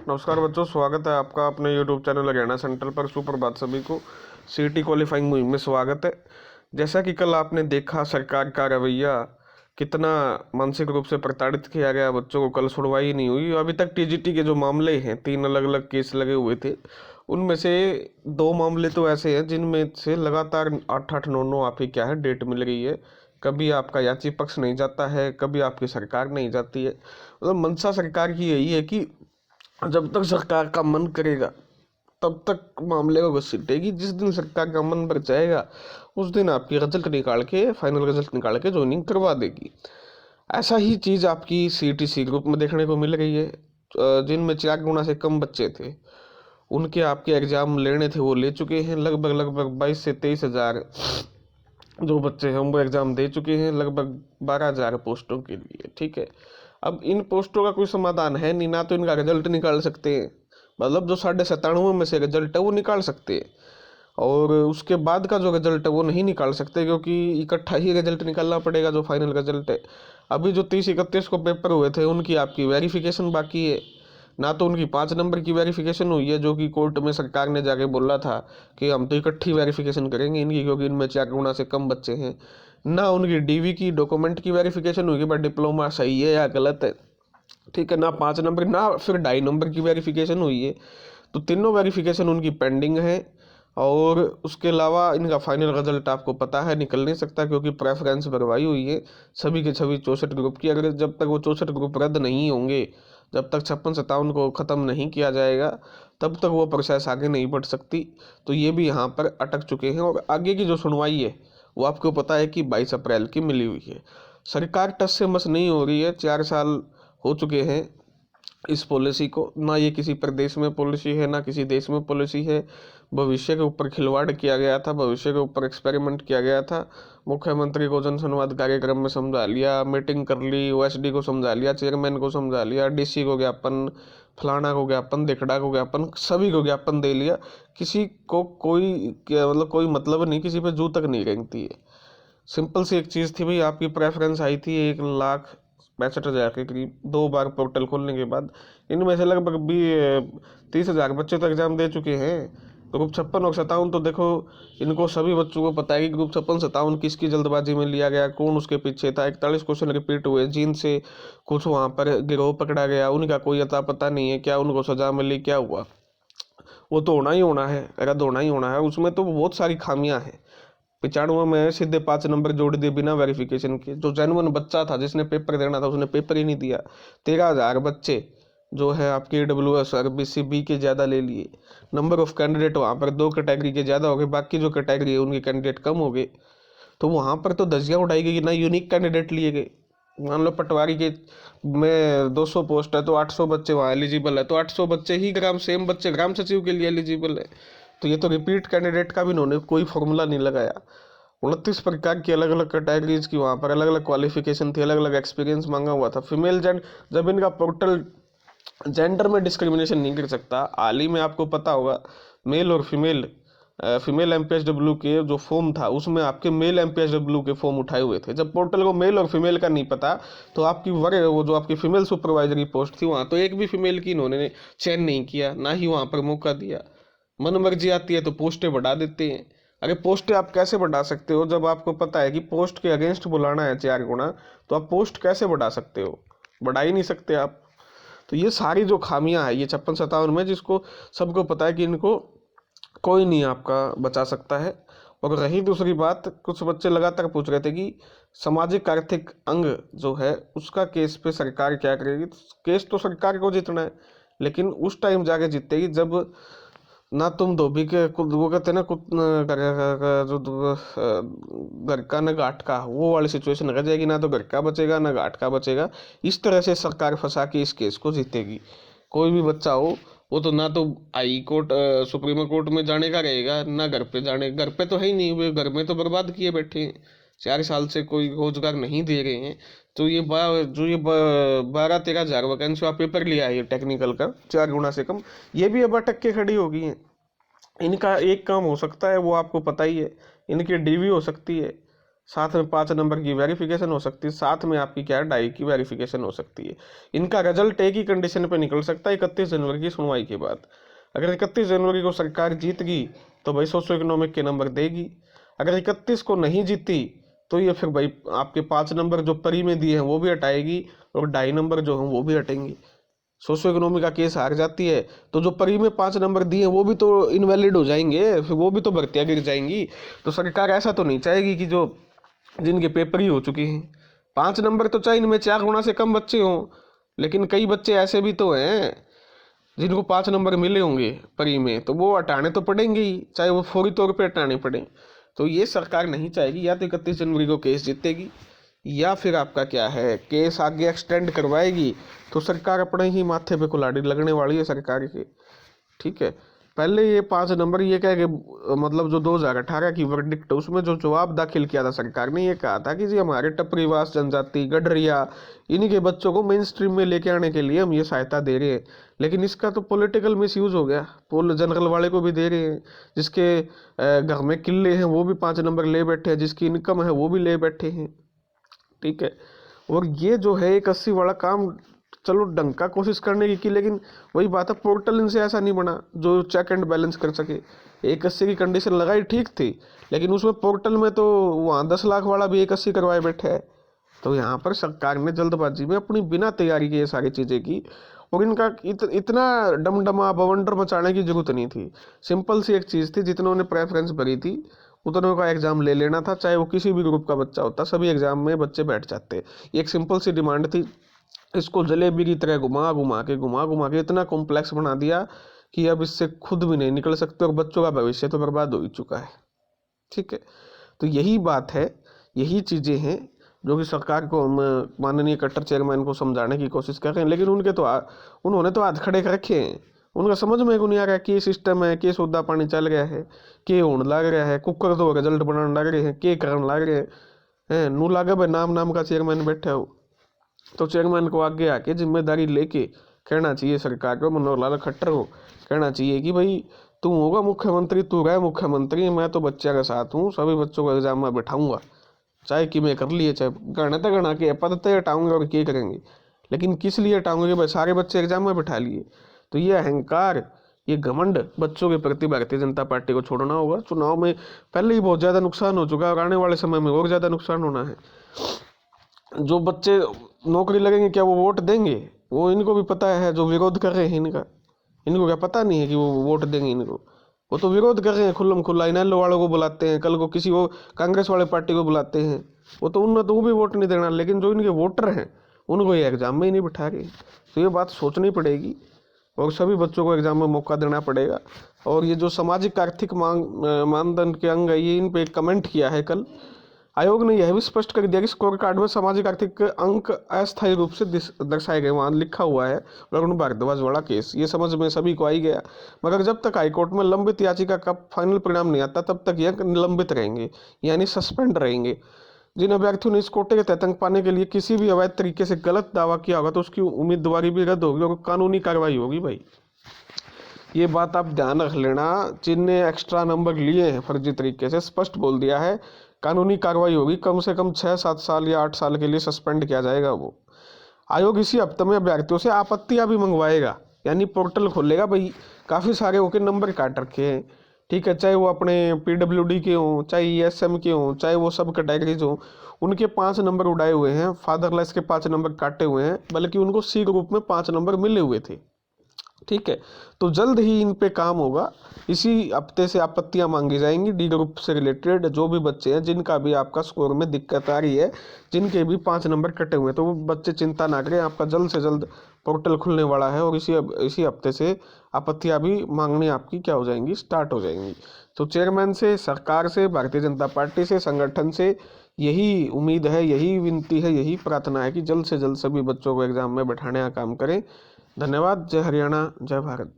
नमस्कार बच्चों, स्वागत है आपका अपने यूट्यूब चैनल हरियाणा सेंट्रल पर। सुप्रभात सभी को। सीईटी क्वालिफाइंग मुहिम में स्वागत है। जैसा कि कल आपने देखा, सरकार का रवैया कितना मानसिक रूप से प्रताड़ित किया गया बच्चों को। कल सुनवाई नहीं हुई। अभी तक टीजीटी के जो मामले हैं, 3 अलग अलग केस लगे हुए थे, उनमें से 2 मामले तो ऐसे हैं जिनमें से लगातार 8-8, 9-9 आपकी क्या है डेट मिल रही है। कभी आपका याची पक्ष नहीं जाता है, कभी आपकी सरकार नहीं जाती है। मतलब मंशा सरकार की यही है कि जब तक सरकार का मन करेगा तब तक मामले को घसीटेगी। जिस दिन सरकार का मन भर जाएगा उस दिन आपकी रिजल्ट निकाल के, फाइनल रिजल्ट निकाल के ज्वाइनिंग करवा देगी। ऐसा ही चीज़ आपकी सीटीसी ग्रुप में देखने को मिल रही है। जिनमें 4 गुना से कम बच्चे थे, उनके आपके एग्जाम लेने थे वो ले चुके हैं। लगभग लगभग 22 से 23 हज़ार जो बच्चे हैं वो एग्ज़ाम दे चुके हैं, लगभग 12,000 पोस्टों के लिए। ठीक है, अब इन पोस्टों का कोई समाधान है नहीं, ना तो इनका रिजल्ट निकाल सकते हैं। मतलब जो 97.5 में से रिजल्ट है वो निकाल सकते हैं, और उसके बाद का जो रिजल्ट है वो नहीं निकाल सकते, क्योंकि इकट्ठा ही रिजल्ट निकालना पड़ेगा जो फाइनल रिजल्ट है। अभी जो 30-31 को पेपर हुए थे उनकी आपकी वेरिफिकेशन बाकी है। ना तो उनकी 5 नंबर की वेरिफिकेशन हुई है, जो कि कोर्ट में सरकार ने जाके बोला था कि हम तो इकट्ठी वेरिफिकेशन करेंगे इनकी, क्योंकि इनमें 4 गुना से कम बच्चे हैं। ना उनकी डीवी की डॉक्यूमेंट की वेरिफिकेशन हुई, बट डिप्लोमा सही है या गलत है। ठीक है, ना 5 नंबर ना फिर 2.5 नंबर की वेरिफिकेशन हुई है। तो तीनों वेरिफिकेशन उनकी पेंडिंग है। और उसके अलावा इनका फाइनल रिजल्ट आपको पता है निकल नहीं सकता, क्योंकि प्रेफरेंस भरवाई हुई है सभी के सभी 64 ग्रुप की। अगर जब तक वो 64 ग्रुप रद्द नहीं होंगे, जब तक 56-57 को ख़त्म नहीं किया जाएगा, तब तक वो प्रोसेस आगे नहीं बढ़ सकती। तो ये भी यहाँ पर अटक चुके हैं। और आगे की जो सुनवाई है वो आपको पता है कि 22 अप्रैल की मिली हुई है। सरकार टस से मस नहीं हो रही है। 4 साल हो चुके हैं इस पॉलिसी को। ना ये किसी प्रदेश में पॉलिसी है, ना किसी देश में पॉलिसी है। भविष्य के ऊपर खिलवाड़ किया गया था, भविष्य के ऊपर एक्सपेरिमेंट किया गया था। मुख्यमंत्री को जनसंवाद कार्यक्रम में समझा लिया, मीटिंग कर ली, ओएसडी को समझा लिया, चेयरमैन को समझा लिया, डीसी को ज्ञापन, फलाना को ज्ञापन, धिकड़ा को ज्ञापन, सभी को ज्ञापन दे लिया। किसी को मतलब कोई मतलब नहीं, किसी पे जू तक नहीं रेंगती है। सिंपल सी एक चीज़ थी भाई, आपकी प्रेफरेंस आई थी 1,65,000 के करीब 2 बार पोर्टल खोलने के बाद। इनमें से लगभग भी 30,000 बच्चे तो एग्ज़ाम दे चुके हैं। ग्रुप 56 और 57 तो देखो, इनको सभी बच्चों को पता है कि ग्रुप 56-57 किसकी जल्दबाजी में लिया गया, कौन उसके पीछे था। 41 क्वेश्चन रिपीट हुए, जिनसे कुछ वहाँ पर गिरोह पकड़ा गया, उनका कोई अता पता नहीं है, क्या उनको सजा मिली, क्या हुआ। वो तो होना ही होना है, रद्द होना ही होना है। उसमें तो बहुत सारी खामियां हैं। 95 में सीधे 5 नंबर जोड़ दिए बिना वेरिफिकेशन के। जो जेन्युइन बच्चा था जिसने पेपर देना था उसने पेपर ही नहीं दिया। 13,000 बच्चे जो है आपके AWS और BCB के ज़्यादा ले लिए। नंबर ऑफ कैंडिडेट वहाँ पर 2 कैटेगरी के ज़्यादा हो गए, बाकी जो कैटेगरी है उनके कैंडिडेट कम हो गए। तो वहाँ पर तो धज्जियाँ उड़ाई गई कि ना यूनिक कैंडिडेट लिए गए। मान लो पटवारी के में 200 पोस्ट है तो 800 बच्चे वहाँ एलिजिबल है, तो 800 बच्चे ही सेम बच्चे ग्राम सचिव के लिए एलिजिबल है। तो ये तो रिपीट कैंडिडेट का भी इन्होंने कोई फॉर्मूला नहीं लगाया। 29 प्रकार की अलग अलग कैटेगरीज की वहाँ पर अलग अलग क्वालिफिकेशन थी, अलग अलग एक्सपीरियंस मांगा हुआ था। फीमेल जब इनका पोर्टल जेंडर में डिस्क्रिमिनेशन नहीं कर सकता। हाल ही में आपको पता होगा, मेल और फीमेल MPSW के जो फॉर्म था उसमें आपके मेल MPSW के फॉर्म उठाए हुए थे। जब पोर्टल को मेल और फीमेल का नहीं पता, तो आपकी वो जो आपकी फीमेल सुपरवाइजरी पोस्ट थी वहाँ तो एक भी फीमेल की इन्होंने चयन नहीं किया, ना ही वहाँ पर मौका दिया। मन मर्जी आती है तो पोस्टें बढ़ा देते हैं। अरे पोस्टें आप कैसे बढ़ा सकते हो जब आपको पता है कि पोस्ट के अगेंस्ट बुलाना है 4 गुना, तो आप पोस्ट कैसे बढ़ा सकते हो? बढ़ा ही नहीं सकते आप। तो ये सारी जो खामियां हैं ये 56-57 में, जिसको सबको पता है कि इनको कोई नहीं आपका बचा सकता है। और रही दूसरी बात, कुछ बच्चे लगातार पूछ रहे थे कि सामाजिक आर्थिक अंग जो है उसका केस पे सरकार क्या करेगी। तो केस तो सरकार को जीतना है, लेकिन उस टाइम जाके जीतेगी जब ना तुम धोबी के वो कहते हैं ना, जो घर का न घाट का, वो वाली सिचुएशन रह जाएगी। ना तो घर का बचेगा ना घाट का बचेगा। इस तरह से सरकार फंसा के इस केस को जीतेगी। कोई भी बच्चा हो वो तो ना तो हाई कोर्ट सुप्रीम कोर्ट में जाने का रहेगा, ना घर पे तो है ही नहीं। वे घर में तो बर्बाद किए बैठे हैं, 4 साल से कोई रोजगार नहीं दे रहे हैं। तो जो ये 12-13 हज़ार वैकेंसी आप पेपर लिया है ये टेक्निकल का 4 गुना से कम, ये भी अब अटक के खड़ी हो गई हैं। इनका एक काम हो सकता है, वो आपको पता ही है, इनकी डीवी हो सकती है। साथ में 5 नंबर की वेरिफिकेशन हो सकती है, साथ में आपकी क्या है डाई की वेरिफिकेशन हो सकती है। इनका रिजल्ट एक ही कंडीशन पे निकल सकता है, 31 जनवरी की सुनवाई के बाद। अगर 31 जनवरी को सरकार जीत गई तो भाई सोशो इकोनॉमिक के नंबर देगी। अगर 31 को नहीं जीती तो ये फिर भाई आपके 5 नंबर जो प्री में दिए हैं वो भी हटाएगी और डाई नंबर जो हैं वो भी हटेंगे। सोशो इकोनॉमी का केस हार जाती है तो जो प्री में 5 नंबर दिए हैं वो भी तो इनवैलिड हो जाएंगे, फिर वो भी तो भर्तियां गिर जाएंगी। तो सरकार ऐसा तो नहीं चाहेगी कि जो जिनके पेपर ही हो चुके हैं 5 नंबर तो चाहे इनमें 4 गुना से कम बच्चे हों, लेकिन कई बच्चे ऐसे भी तो हैं जिनको 5 नंबर मिले होंगे प्री में, तो वो हटाने तो पड़ेंगे ही, चाहे वो फौरी तौर पे हटाने पड़े। तो ये सरकार नहीं चाहेगी। या तो 31 जनवरी को केस जीतेगी या फिर आपका क्या है केस आगे एक्सटेंड करवाएगी, तो सरकार अपने ही माथे पे कुल्हाड़ी लगने वाली है सरकार के। ठीक है, पहले ये 5 नंबर ये कह के मतलब जो 2018 की वर्डिक्ट उसमें जो जवाब दाखिल किया था सरकार ने, ये कहा था कि जी हमारे टपरीवास जनजाति गडरिया इन्हीं के बच्चों को मेन स्ट्रीम में लेके आने के लिए हम ये सहायता दे रहे हैं। लेकिन इसका तो पॉलिटिकल मिस यूज हो गया, पोल जनरल वाले को भी दे रहे हैं, जिसके घर में किले हैं वो भी 5 नंबर ले बैठे हैं, जिसकी इनकम है वो भी ले बैठे हैं। ठीक है, और ये जो है एक 80 वाला काम चलो ढंग का कोशिश करने की लेकिन वही बात है पोर्टल इनसे ऐसा नहीं बना जो चेक एंड बैलेंस कर सके। 180 की कंडीशन लगाई ठीक थी, लेकिन उसमें पोर्टल में तो वहाँ 10 लाख वाला भी 180 करवाए बैठे है। तो यहाँ पर सरकार ने जल्दबाजी में अपनी बिना तैयारी के ये सारी चीज़ें की, और इनका इतना डमडमा बवंडर मचाने की जरूरत नहीं थी। सिंपल सी एक चीज़ थी, जितनों ने प्रेफरेंस भरी थी उतनों का एग्जाम ले लेना था, चाहे वो किसी भी ग्रुप का बच्चा होता, सभी एग्जाम में बच्चे बैठ जाते। एक सिंपल सी डिमांड थी। इसको जलेबी की तरह घुमा घुमा के इतना कॉम्प्लेक्स बना दिया कि अब इससे खुद भी नहीं निकल सकते, और बच्चों का भविष्य तो बर्बाद हो ही चुका है। ठीक है, तो यही बात है, यही चीज़ें हैं जो कि सरकार को हम माननीय कट्टर चेयरमैन को समझाने की कोशिश कर रहे हैं, लेकिन उन्होंने तो हाथ खड़े कर रखे हैं। उनका समझ में को नहीं आ रहा है कि सिस्टम है, कि सौदा पानी चल गया है, के होने लग रहा है, कुकर तो रिजल्ट बनाने लग रहे हैं, के करने लग रहे हैं नू लागे भाई नाम नाम का चेयरमैन बैठे हो। तो चेयरमैन को आगे आके जिम्मेदारी लेके कहना चाहिए सरकार को, मनोहर लाल खट्टर को कहना चाहिए कि भाई तू होगा मुख्यमंत्री, तू रहे मुख्यमंत्री, मैं तो बच्चे के साथ हूँ, सभी बच्चों को एग्जाम में बैठाऊंगा, चाहे कि मैं कर लिए, चाहे गणा तो गणा के पद तो हटाऊंगे और क्या करेंगे, लेकिन किस लिए हटाऊंगे भाई, सारे बच्चे एग्जाम में बैठा लिए। तो ये अहंकार, ये घमंड बच्चों के प्रति भारतीय जनता पार्टी को छोड़ना होगा। चुनाव में पहले ही बहुत ज़्यादा नुकसान हो चुका है और आने वाले समय में और ज़्यादा नुकसान होना है। जो बच्चे नौकरी लगेंगे क्या वो वोट देंगे? वो इनको भी पता है, जो विरोध कर रहे हैं इनका, इनको क्या पता नहीं है कि वो वोट देंगे इनको? वो तो विरोध कर रहे हैं खुल्लम खुल्ला, इनेलो वालों को बुलाते हैं, कल को किसी को कांग्रेस वाले पार्टी को बुलाते हैं, वो तो उनने तो वो भी वोट नहीं देना, लेकिन जो इनके वोटर हैं उनको ये एग्जाम में ही नहीं बिठा रहे। तो ये बात सोचनी पड़ेगी और सभी बच्चों को एग्जाम में मौका देना पड़ेगा। और ये जो सामाजिक आर्थिक मानदंड के अंग है, ये इन पे कमेंट किया है कल आयोग ने, यह भी स्पष्ट कर दिया कि स्कोर कार्ड में सामाजिक आर्थिक अंक अस्थायी रूप से दर्शाए गए, वहाँ लिखा हुआ है। वरुण भारद्वाज वाला केस ये समझ में सभी को आ ही गया, मगर जब तक हाईकोर्ट में लंबित याचिका का फाइनल परिणाम नहीं आता तब तक यह निलंबित रहेंगे, यानी सस्पेंड रहेंगे। जिन अभ्यर्थियों ने इस कोटे के तहत अंक पाने के लिए किसी भी अवैध तरीके से गलत दावा किया होगा तो उसकी उम्मीदवारी भी रद्द होगी और कानूनी कार्रवाई होगी। भाई ये बात आप ध्यान रख लेना, जिनने एक्स्ट्रा नंबर लिए हैं फर्जी तरीके से, स्पष्ट बोल दिया है कानूनी कार्रवाई होगी, कम से कम 6-7 साल या 8 साल के लिए सस्पेंड किया जाएगा। वो आयोग इसी हफ्ते में अभ्यर्थियों से आपत्तियां भी मंगवाएगा, यानी पोर्टल खोलेगा। भाई काफ़ी सारे होके नंबर काट रखे हैं, ठीक है, चाहे वो अपने PWD के हों, चाहे ESM के हों, चाहे वो सब कैटेगरीज हों, उनके 5 नंबर उड़ाए हुए हैं, फादरलेस के 5 नंबर काटे हुए हैं, बल्कि उनको C ग्रुप में 5 नंबर मिले हुए थे। ठीक है, तो जल्द ही इन पे काम होगा। इसी हफ्ते से आपत्तियां मांगी जाएंगी D ग्रुप से रिलेटेड, जो भी बच्चे हैं जिनका भी आपका स्कोर में दिक्कत आ रही है, जिनके भी 5 नंबर कटे हुए हैं, तो वो बच्चे चिंता ना करें, आपका जल्द से जल्द पोर्टल खुलने वाला है और इसी हफ्ते से आपत्तियां भी मांगनी आपकी क्या हो जाएंगी, स्टार्ट हो जाएंगी। तो चेयरमैन से, सरकार से, भारतीय जनता पार्टी से, संगठन से यही उम्मीद है, यही विनती है, यही प्रार्थना है कि जल्द से जल्द सभी बच्चों को एग्जाम में बैठाने का काम करें। धन्यवाद। जय हरियाणा, जय भारत।